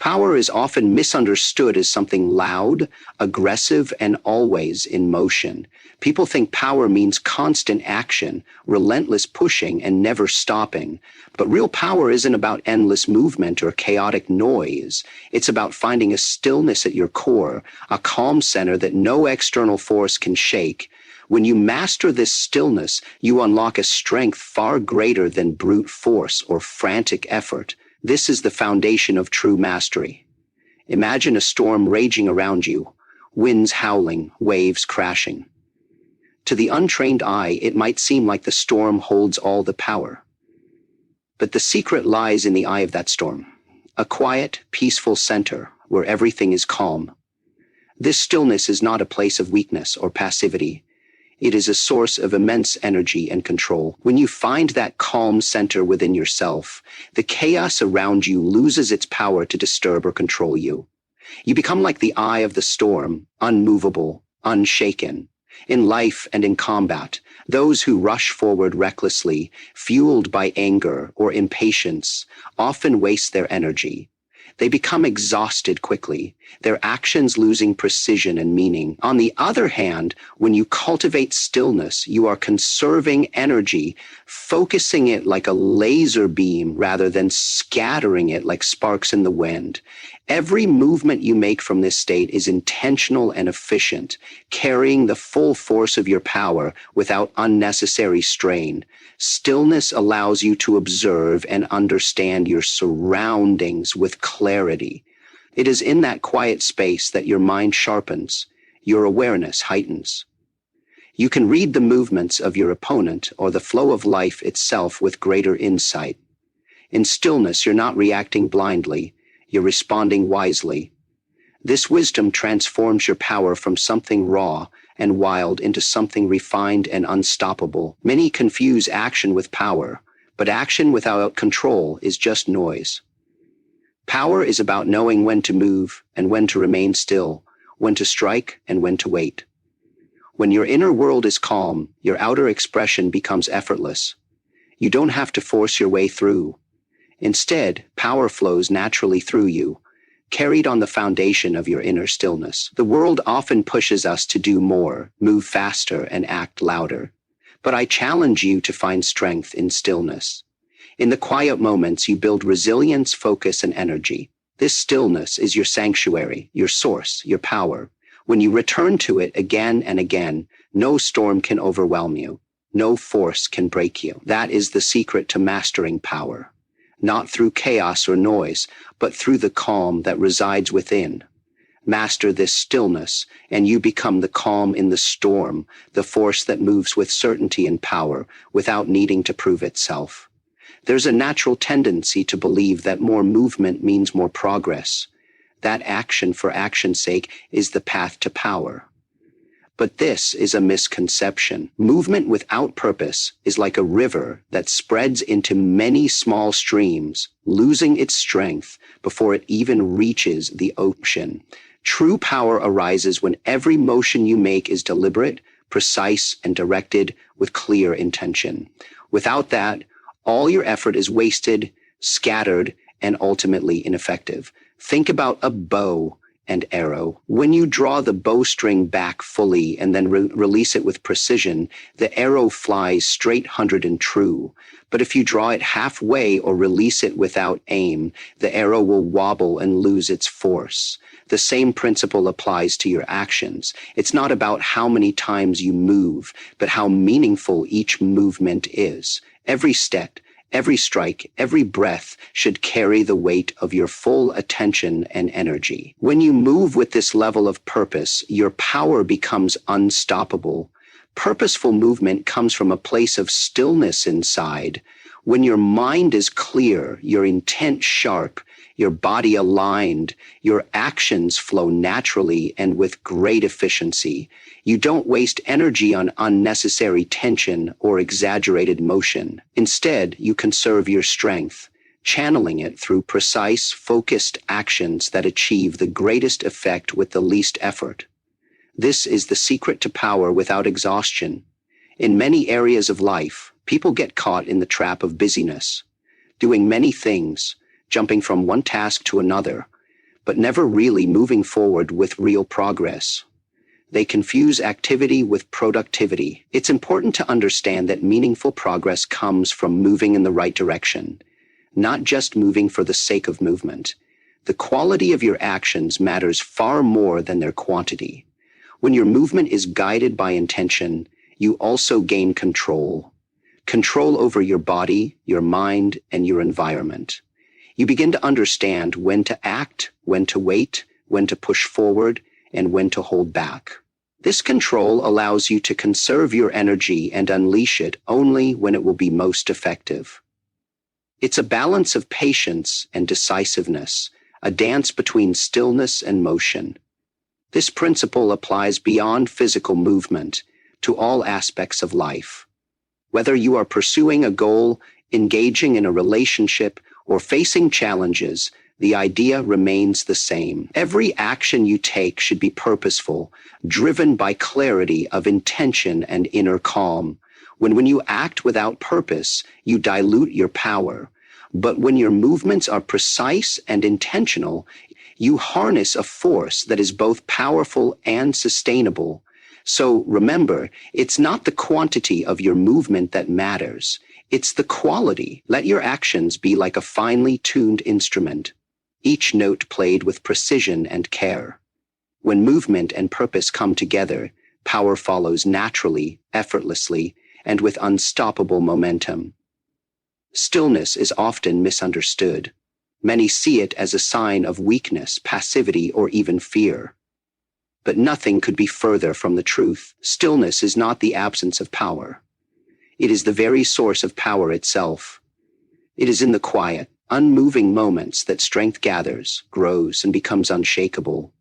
Power is often misunderstood as something loud, aggressive, and always in motion. People think power means constant action, relentless pushing, and never stopping. But real power isn't about endless movement or chaotic noise. It's about finding a stillness at your core, a calm center that no external force can shake. When you master this stillness, you unlock a strength far greater than brute force or frantic effort. This is the foundation of true mastery. Imagine a storm raging around you, winds howling, waves crashing. To the untrained eye, it might seem like the storm holds all the power. But the secret lies in the eye of that storm, a quiet, peaceful center where everything is calm. This stillness is not a place of weakness or passivity. It is a source of immense energy and control. When you find that calm center within yourself, the chaos around you loses its power to disturb or control you. You become like the eye of the storm, unmovable, unshaken. In life and in combat, those who rush forward recklessly, fueled by anger or impatience, often waste their energy. They become exhausted quickly, their actions losing precision and meaning. On the other hand, when you cultivate stillness, you are conserving energy, focusing it like a laser beam rather than scattering it like sparks in the wind. Every movement you make from this state is intentional and efficient, carrying the full force of your power without unnecessary strain. Stillness allows you to observe and understand your surroundings with clarity. It is in that quiet space that your mind sharpens, your awareness heightens. You can read the movements of your opponent or the flow of life itself with greater insight. In stillness, you're not reacting blindly, you're responding wisely. This wisdom transforms your power from something raw and wild into something refined and unstoppable. Many confuse action with power, but action without control is just noise. Power is about knowing when to move and when to remain still, when to strike and when to wait. When your inner world is calm, your outer expression becomes effortless. You don't have to force your way through. Instead, power flows naturally through you, carried on the foundation of your inner stillness. The world often pushes us to do more, move faster, and act louder. But I challenge you to find strength in stillness. In the quiet moments, you build resilience, focus, and energy. This stillness is your sanctuary, your source, your power. When you return to it again and again, no storm can overwhelm you. No force can break you. That is the secret to mastering power. Not through chaos or noise, but through the calm that resides within. Master this stillness, and you become the calm in the storm, the force that moves with certainty and power without needing to prove itself. There's a natural tendency to believe that more movement means more progress. That action for action's sake is the path to power. But this is a misconception. Movement without purpose is like a river that spreads into many small streams, losing its strength before it even reaches the ocean. True power arises when every motion you make is deliberate, precise, and directed with clear intention. Without that, all your effort is wasted, scattered, and ultimately ineffective. Think about a bow and arrow. When you draw the bowstring back fully and then release it with precision, the arrow flies straight, 100 and true. But if you draw it halfway or release it without aim, the arrow will wobble and lose its force. The same principle applies to your actions. It's not about how many times you move, but how meaningful each movement is. Every step, every strike, every breath should carry the weight of your full attention and energy. When you move with this level of purpose, your power becomes unstoppable. Purposeful movement comes from a place of stillness inside. When your mind is clear, your intent sharp, your body aligned, your actions flow naturally and with great efficiency. You don't waste energy on unnecessary tension or exaggerated motion. Instead, you conserve your strength, channeling it through precise, focused actions that achieve the greatest effect with the least effort. This is the secret to power without exhaustion. In many areas of life, people get caught in the trap of busyness, doing many things, jumping from one task to another, but never really moving forward with real progress. They confuse activity with productivity. It's important to understand that meaningful progress comes from moving in the right direction, not just moving for the sake of movement. The quality of your actions matters far more than their quantity. When your movement is guided by intention, you also gain control. Control over your body, your mind, and your environment. You begin to understand when to act, when to wait, when to push forward, and when to hold back. This control allows you to conserve your energy and unleash it only when it will be most effective. It's a balance of patience and decisiveness, a dance between stillness and motion. This principle applies beyond physical movement to all aspects of life. Whether you are pursuing a goal, engaging in a relationship, or facing challenges, the idea remains the same. Every action you take should be purposeful, driven by clarity of intention and inner calm. When you act without purpose, you dilute your power. But when your movements are precise and intentional, you harness a force that is both powerful and sustainable. So remember, it's not the quantity of your movement that matters. It's the quality. Let your actions be like a finely tuned instrument, each note played with precision and care. When movement and purpose come together, power follows naturally, effortlessly, and with unstoppable momentum. Stillness is often misunderstood. Many see it as a sign of weakness, passivity, or even fear. But nothing could be further from the truth. Stillness is not the absence of power. It is the very source of power itself. It is in the quiet, unmoving moments that strength gathers, grows, and becomes unshakable.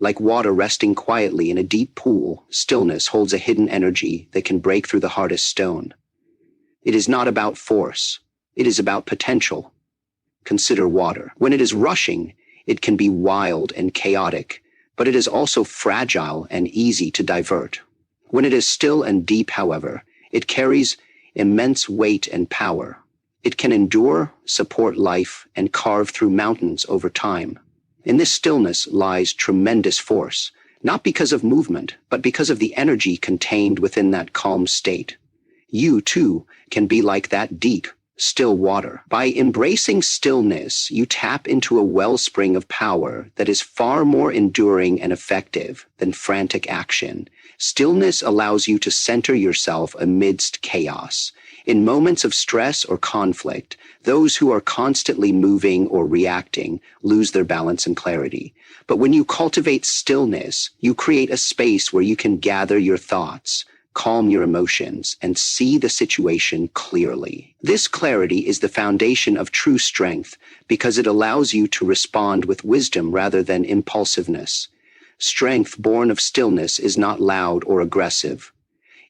Like water resting quietly in a deep pool, stillness holds a hidden energy that can break through the hardest stone. It is not about force. It is about potential. Consider water. When it is rushing, it can be wild and chaotic, but it is also fragile and easy to divert. When it is still and deep, however, it carries immense weight and power. It can endure, support life, and carve through mountains over time. In this stillness lies tremendous force, not because of movement, but because of the energy contained within that calm state. You, too, can be like that deep, still water. By embracing stillness, you tap into a wellspring of power that is far more enduring and effective than frantic action. Stillness allows you to center yourself amidst chaos. In moments of stress or conflict, those who are constantly moving or reacting lose their balance and clarity. But when you cultivate stillness, you create a space where you can gather your thoughts, calm your emotions, and see the situation clearly. This clarity is the foundation of true strength because it allows you to respond with wisdom rather than impulsiveness. Strength born of stillness is not loud or aggressive.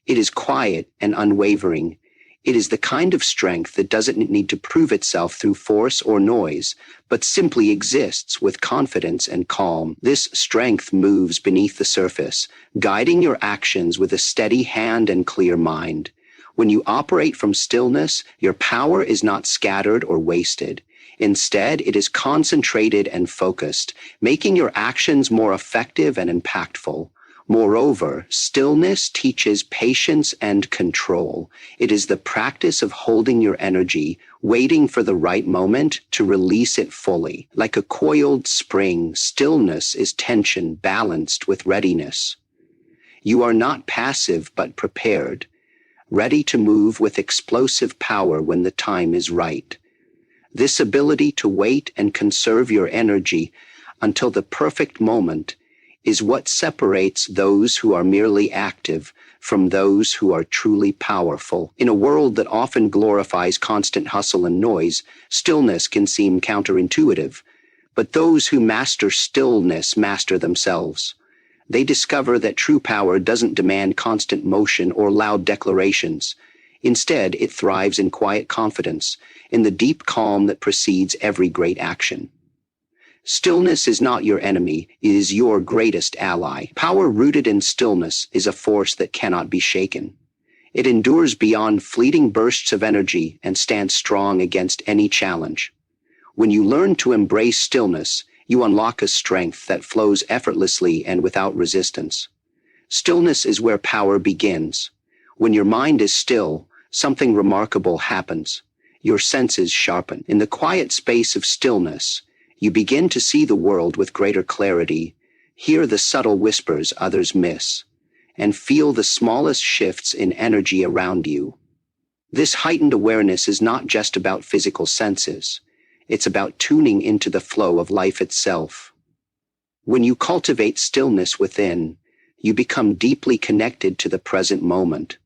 It is quiet and unwavering. It is the kind of strength that doesn't need to prove itself through force or noise, but simply exists with confidence and calm. This strength moves beneath the surface, guiding your actions with a steady hand and clear mind. When you operate from stillness, your power is not scattered or wasted. Instead, it is concentrated and focused, making your actions more effective and impactful. Moreover, stillness teaches patience and control. It is the practice of holding your energy, waiting for the right moment to release it fully. Like a coiled spring, stillness is tension balanced with readiness. You are not passive but prepared, ready to move with explosive power when the time is right. This ability to wait and conserve your energy until the perfect moment is what separates those who are merely active from those who are truly powerful. In a world that often glorifies constant hustle and noise, stillness can seem counterintuitive, but those who master stillness master themselves. They discover that true power doesn't demand constant motion or loud declarations. Instead, it thrives in quiet confidence, in the deep calm that precedes every great action. Stillness is not your enemy, it is your greatest ally. Power rooted in stillness is a force that cannot be shaken. It endures beyond fleeting bursts of energy and stands strong against any challenge. When you learn to embrace stillness, You unlock a strength that flows effortlessly and without resistance. Stillness is where power begins. When your mind is still, something remarkable happens. Your senses sharpen. In the quiet space of stillness, you begin to see the world with greater clarity, hear the subtle whispers others miss, and feel the smallest shifts in energy around you. This heightened awareness is not just about physical senses. It's about tuning into the flow of life itself. When you cultivate stillness within, you become deeply connected to the present moment.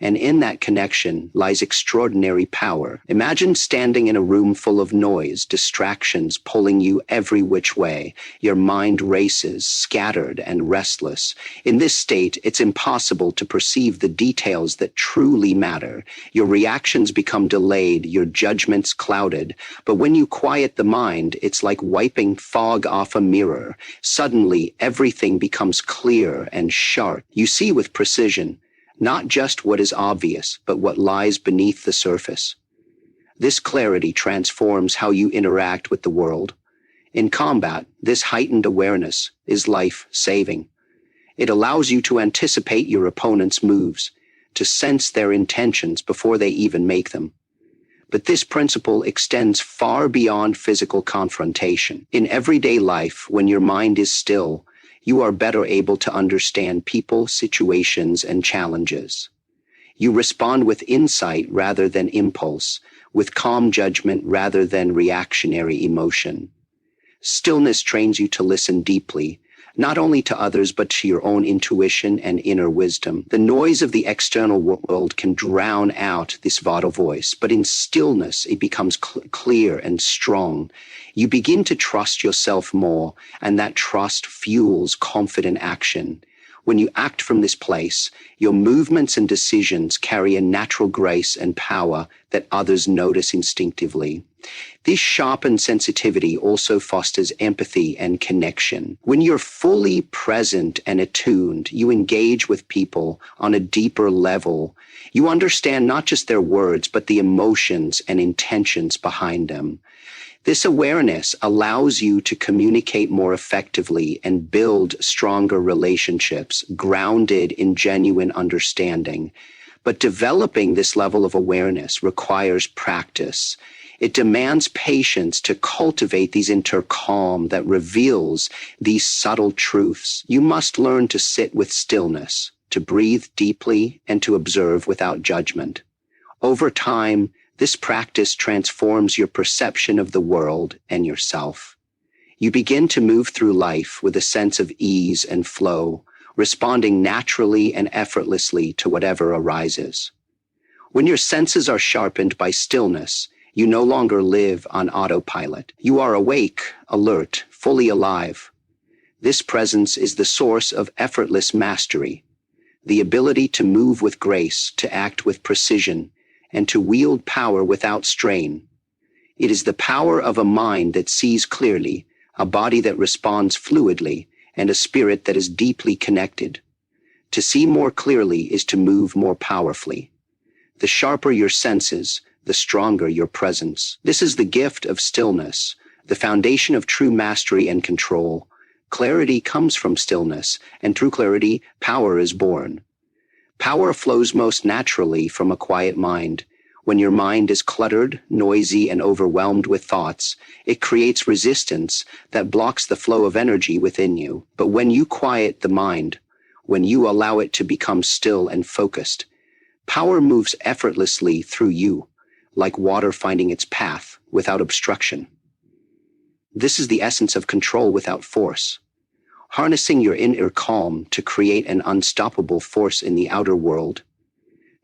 And in that connection lies extraordinary power. Imagine standing in a room full of noise, distractions pulling you every which way. Your mind races, scattered and restless. In this state, it's impossible to perceive the details that truly matter. Your reactions become delayed, your judgments clouded. But when you quiet the mind, it's like wiping fog off a mirror. Suddenly, everything becomes clear and sharp. You see with precision, not just what is obvious, but what lies beneath the surface. This clarity transforms how you interact with the world. In combat, this heightened awareness is life-saving. It allows you to anticipate your opponent's moves, to sense their intentions before they even make them. But this principle extends far beyond physical confrontation. In everyday life, when your mind is still, you are better able to understand people, situations, and challenges. You respond with insight rather than impulse, with calm judgment rather than reactionary emotion. Stillness trains you to listen deeply, not only to others but to your own intuition and inner wisdom. The noise of the external world can drown out this vital voice, but in stillness it becomes clear and strong. You begin to trust yourself more, and that trust fuels confident action. When you act from this place, your movements and decisions carry a natural grace and power that others notice instinctively. This sharpened sensitivity also fosters empathy and connection. When you're fully present and attuned, you engage with people on a deeper level. You understand not just their words, but the emotions and intentions behind them. This awareness allows you to communicate more effectively and build stronger relationships grounded in genuine understanding. But developing this level of awareness requires practice. It demands patience to cultivate these inner calm that reveals these subtle truths. You must learn to sit with stillness, to breathe deeply, and to observe without judgment. Over time, this practice transforms your perception of the world and yourself. You begin to move through life with a sense of ease and flow, responding naturally and effortlessly to whatever arises. When your senses are sharpened by stillness, you no longer live on autopilot. You are awake, alert, fully alive. This presence is the source of effortless mastery, the ability to move with grace, to act with precision, and to wield power without strain. It is the power of a mind that sees clearly, a body that responds fluidly, and a spirit that is deeply connected. To see more clearly is to move more powerfully. The sharper your senses, the stronger your presence. This is the gift of stillness, the foundation of true mastery and control. Clarity comes from stillness, and through clarity, power is born. Power flows most naturally from a quiet mind. When your mind is cluttered, noisy, and overwhelmed with thoughts, it creates resistance that blocks the flow of energy within you. But when you quiet the mind, when you allow it to become still and focused, power moves effortlessly through you, like water finding its path without obstruction. This is the essence of control without force. Harnessing your inner calm to create an unstoppable force in the outer world.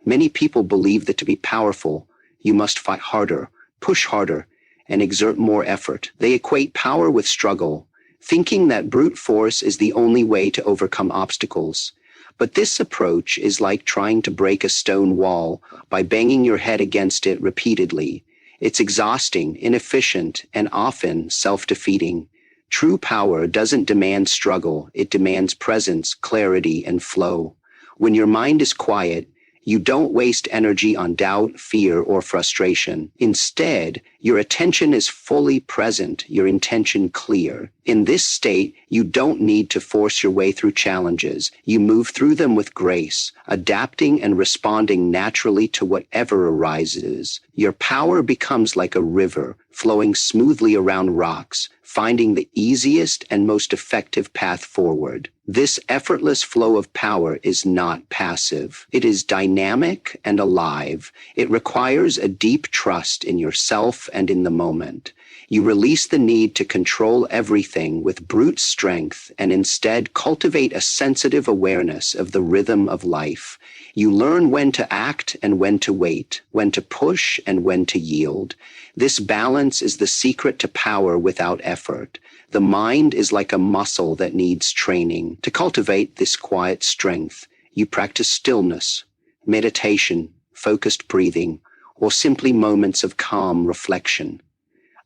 Many people believe that to be powerful, you must fight harder, push harder, and exert more effort. They equate power with struggle, thinking that brute force is the only way to overcome obstacles. But this approach is like trying to break a stone wall by banging your head against it repeatedly. It's exhausting, inefficient, and often self-defeating. True power doesn't demand struggle, it demands presence, clarity, and flow. When your mind is quiet, You don't waste energy on doubt, fear, or frustration. Instead, your attention is fully present, your intention clear. In this state, you don't need to force your way through challenges. You move through them with grace, adapting and responding naturally to whatever arises. Your power becomes like a river, flowing smoothly around rocks, finding the easiest and most effective path forward. This effortless flow of power is not passive. It is dynamic and alive. It requires a deep trust in yourself and in the moment. You release the need to control everything with brute strength and instead cultivate a sensitive awareness of the rhythm of life. You learn when to act and when to wait, when to push and when to yield. This balance is the secret to power without effort. The mind is like a muscle that needs training. To cultivate this quiet strength, you practice stillness, meditation, focused breathing, or simply moments of calm reflection.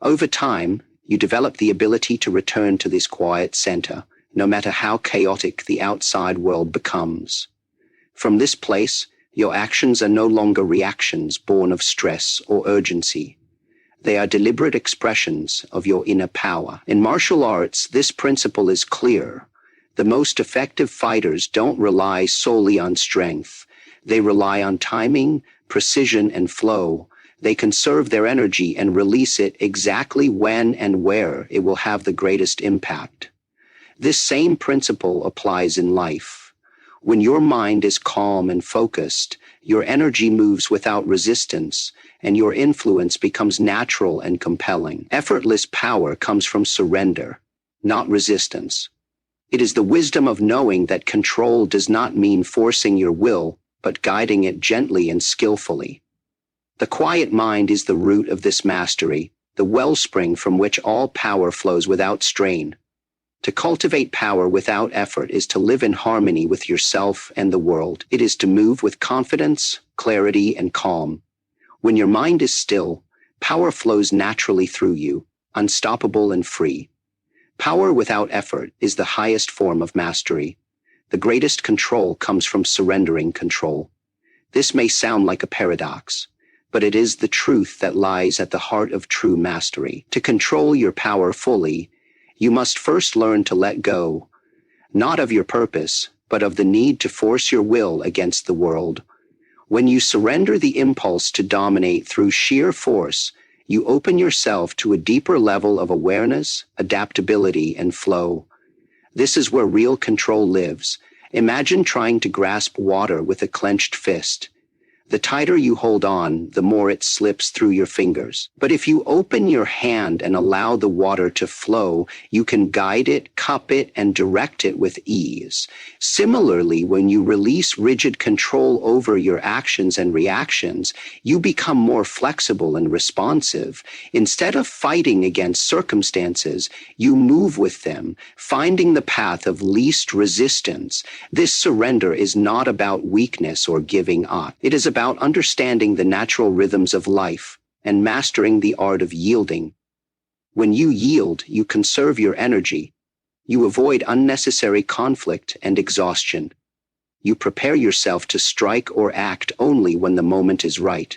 Over time, you develop the ability to return to this quiet center, no matter how chaotic the outside world becomes. From this place, your actions are no longer reactions born of stress or urgency. They are deliberate expressions of your inner power. In martial arts, this principle is clear. The most effective fighters don't rely solely on strength. They rely on timing, precision, and flow. They conserve their energy and release it exactly when and where it will have the greatest impact. This same principle applies in life. When your mind is calm and focused, your energy moves without resistance, and your influence becomes natural and compelling. Effortless power comes from surrender, not resistance. It is the wisdom of knowing that control does not mean forcing your will, but guiding it gently and skillfully. The quiet mind is the root of this mastery, the wellspring from which all power flows without strain. To cultivate power without effort is to live in harmony with yourself and the world. It is to move with confidence, clarity, and calm. When your mind is still, power flows naturally through you, unstoppable and free. Power without effort is the highest form of mastery. The greatest control comes from surrendering control. This may sound like a paradox, but it is the truth that lies at the heart of true mastery. To control your power fully, you must first learn to let go, not of your purpose, but of the need to force your will against the world. When you surrender the impulse to dominate through sheer force, you open yourself to a deeper level of awareness, adaptability, and flow. This is where real control lives. Imagine trying to grasp water with a clenched fist. The tighter you hold on, the more it slips through your fingers. But if you open your hand and allow the water to flow, you can guide it, cup it, and direct it with ease. Similarly, when you release rigid control over your actions and reactions, you become more flexible and responsive. Instead of fighting against circumstances, you move with them, finding the path of least resistance. This surrender is not about weakness or giving up. It is about understanding the natural rhythms of life and mastering the art of yielding. When you yield, you conserve your energy. You avoid unnecessary conflict and exhaustion. You prepare yourself to strike or act only when the moment is right.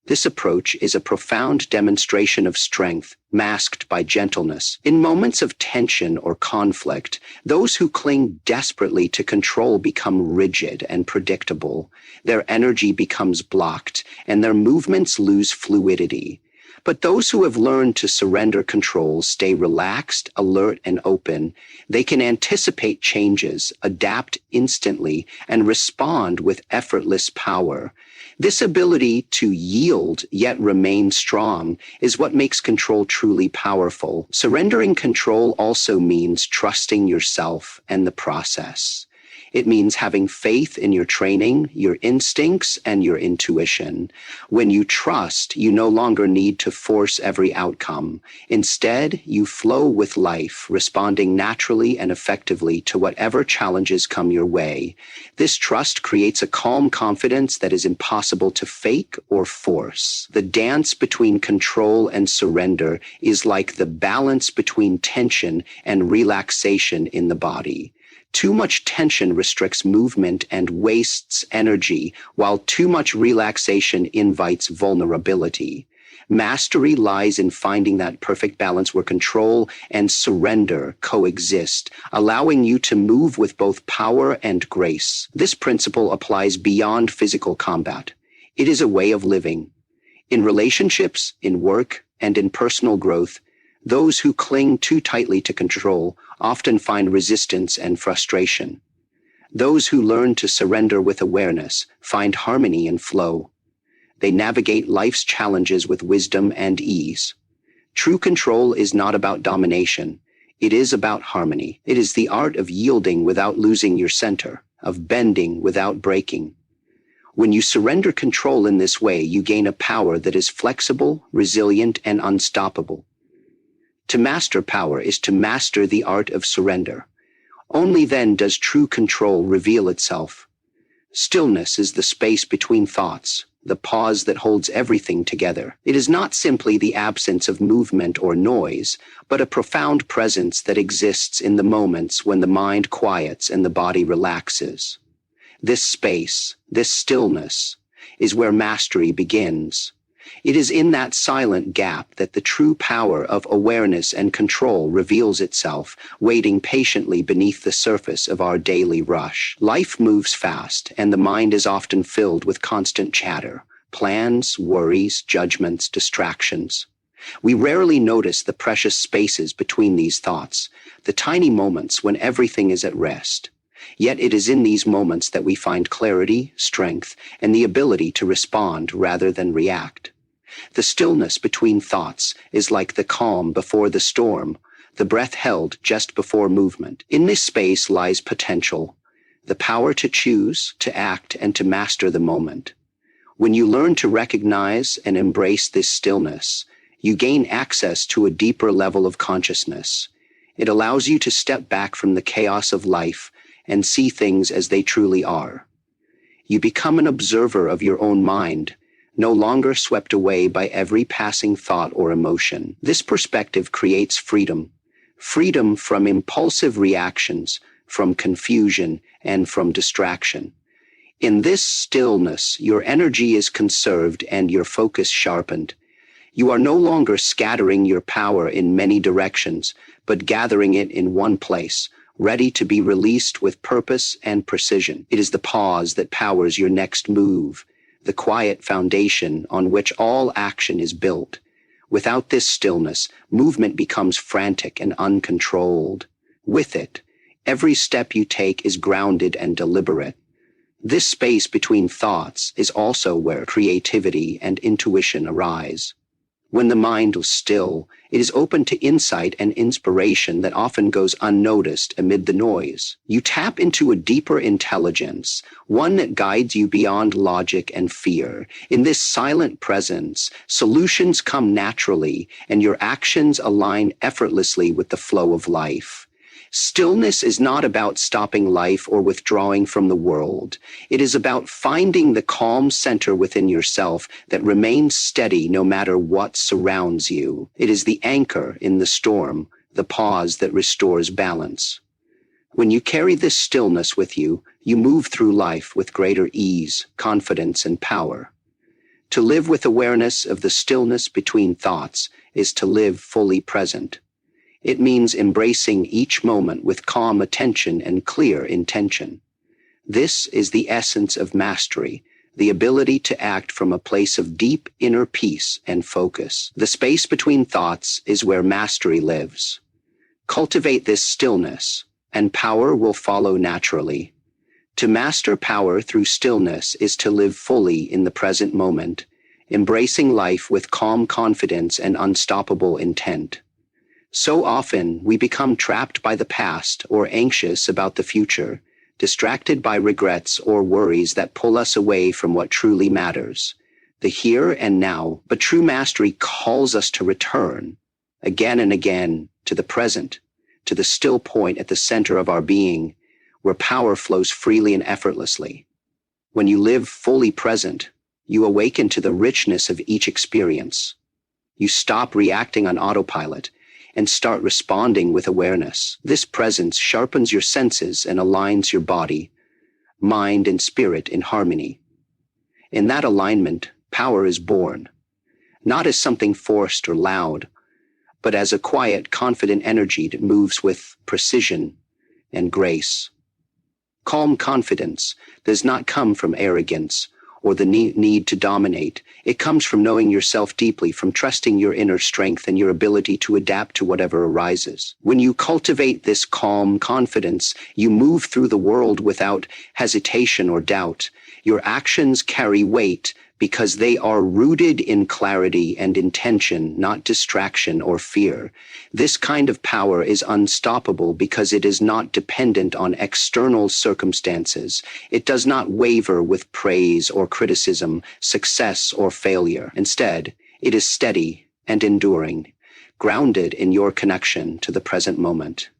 This approach is a profound demonstration of strength, masked by gentleness. In moments of tension or conflict, those who cling desperately to control become rigid and predictable. Their energy becomes blocked, and their movements lose fluidity. But those who have learned to surrender control stay relaxed, alert, and open. They can anticipate changes, adapt instantly, and respond with effortless power. This ability to yield yet remain strong is what makes control truly powerful. Surrendering control also means trusting yourself and the process. It means having faith in your training, your instincts, and your intuition. When you trust, you no longer need to force every outcome. Instead, you flow with life, responding naturally and effectively to whatever challenges come your way. This trust creates a calm confidence that is impossible to fake or force. The dance between control and surrender is like the balance between tension and relaxation in the body. Too much tension restricts movement and wastes energy, while too much relaxation invites vulnerability. Mastery lies in finding that perfect balance where control and surrender coexist, allowing you to move with both power and grace. This principle applies beyond physical combat. It is a way of living. In relationships, in work, and in personal growth, those who cling too tightly to control often find resistance and frustration. Those who learn to surrender with awareness find harmony and flow. They navigate life's challenges with wisdom and ease. True control is not about domination. It is about harmony. It is the art of yielding without losing your center, of bending without breaking. When you surrender control in this way, you gain a power that is flexible, resilient, and unstoppable. To master power is to master the art of surrender. Only then does true control reveal itself. Stillness is the space between thoughts, the pause that holds everything together. It is not simply the absence of movement or noise, but a profound presence that exists in the moments when the mind quiets and the body relaxes. This space, this stillness, is where mastery begins. It is in that silent gap that the true power of awareness and control reveals itself, waiting patiently beneath the surface of our daily rush. Life moves fast, and the mind is often filled with constant chatter, plans, worries, judgments, distractions. We rarely notice the precious spaces between these thoughts, the tiny moments when everything is at rest. Yet it is in these moments that we find clarity, strength, and the ability to respond rather than react. The stillness between thoughts is like the calm before the storm, the breath held just before movement. In this space lies potential, the power to choose, to act, and to master the moment. When you learn to recognize and embrace this stillness, you gain access to a deeper level of consciousness. It allows you to step back from the chaos of life and see things as they truly are. You become an observer of your own mind, no longer swept away by every passing thought or emotion. This perspective creates freedom. Freedom from impulsive reactions, from confusion, and from distraction. In this stillness, your energy is conserved and your focus sharpened. You are no longer scattering your power in many directions, but gathering it in one place, ready to be released with purpose and precision. It is the pause that powers your next move, the quiet foundation on which all action is built. Without this stillness, movement becomes frantic and uncontrolled. With it, every step you take is grounded and deliberate. This space between thoughts is also where creativity and intuition arise. When the mind is still, it is open to insight and inspiration that often goes unnoticed amid the noise. You tap into a deeper intelligence, one that guides you beyond logic and fear. In this silent presence, solutions come naturally, and your actions align effortlessly with the flow of life. Stillness is not about stopping life or withdrawing from the world. It is about finding the calm center within yourself that remains steady no matter what surrounds you. It is the anchor in the storm, the pause that restores balance. When you carry this stillness with you, you move through life with greater ease, confidence, and power. To live with awareness of the stillness between thoughts is to live fully present. It means embracing each moment with calm attention and clear intention. This is the essence of mastery, the ability to act from a place of deep inner peace and focus. The space between thoughts is where mastery lives. Cultivate this stillness, and power will follow naturally. To master power through stillness is to live fully in the present moment, embracing life with calm confidence and unstoppable intent. So often, we become trapped by the past or anxious about the future, distracted by regrets or worries that pull us away from what truly matters, the here and now. But true mastery calls us to return, again and again, to the present, to the still point at the center of our being, where power flows freely and effortlessly. When you live fully present, you awaken to the richness of each experience. You stop reacting on autopilot, and start responding with awareness. This presence sharpens your senses and aligns your body, mind, and spirit in harmony. In that alignment, power is born, not as something forced or loud, but as a quiet, confident energy that moves with precision and grace. Calm confidence does not come from arrogance or the need to dominate. It comes from knowing yourself deeply, from trusting your inner strength and your ability to adapt to whatever arises. When you cultivate this calm confidence, you move through the world without hesitation or doubt. Your actions carry weight because they are rooted in clarity and intention, not distraction or fear. This kind of power is unstoppable because it is not dependent on external circumstances. It does not waver with praise or criticism, success or failure. Instead, it is steady and enduring, grounded in your connection to the present moment.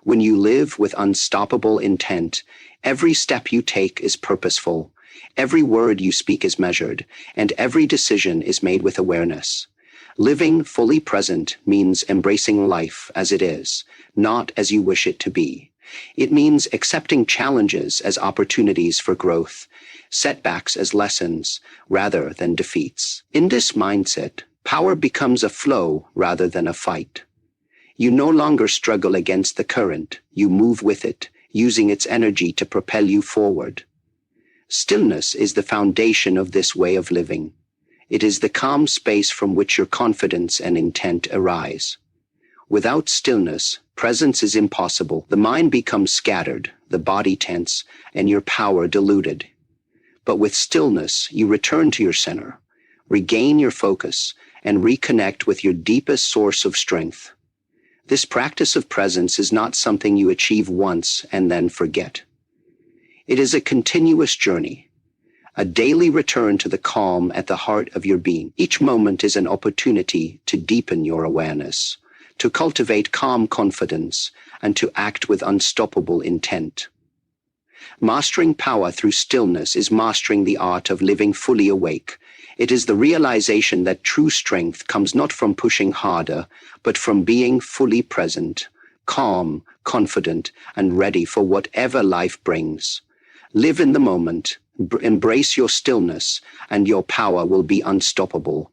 When you live with unstoppable intent, every step you take is purposeful. Every word you speak is measured, and every decision is made with awareness. Living fully present means embracing life as it is, not as you wish it to be. It means accepting challenges as opportunities for growth, setbacks as lessons rather than defeats. In this mindset, power becomes a flow rather than a fight. You no longer struggle against the current, you move with it, using its energy to propel you forward. Stillness is the foundation of this way of living. It is the calm space from which your confidence and intent arise. Without stillness, presence is impossible. The mind becomes scattered, the body tense, and your power diluted. But with stillness, you return to your center, regain your focus, and reconnect with your deepest source of strength. This practice of presence is not something you achieve once and then forget. It is a continuous journey, a daily return to the calm at the heart of your being. Each moment is an opportunity to deepen your awareness, to cultivate calm confidence, and to act with unstoppable intent. Mastering power through stillness is mastering the art of living fully awake. It is the realization that true strength comes not from pushing harder, but from being fully present, calm, confident, and ready for whatever life brings. Live in the moment, embrace your stillness, and your power will be unstoppable.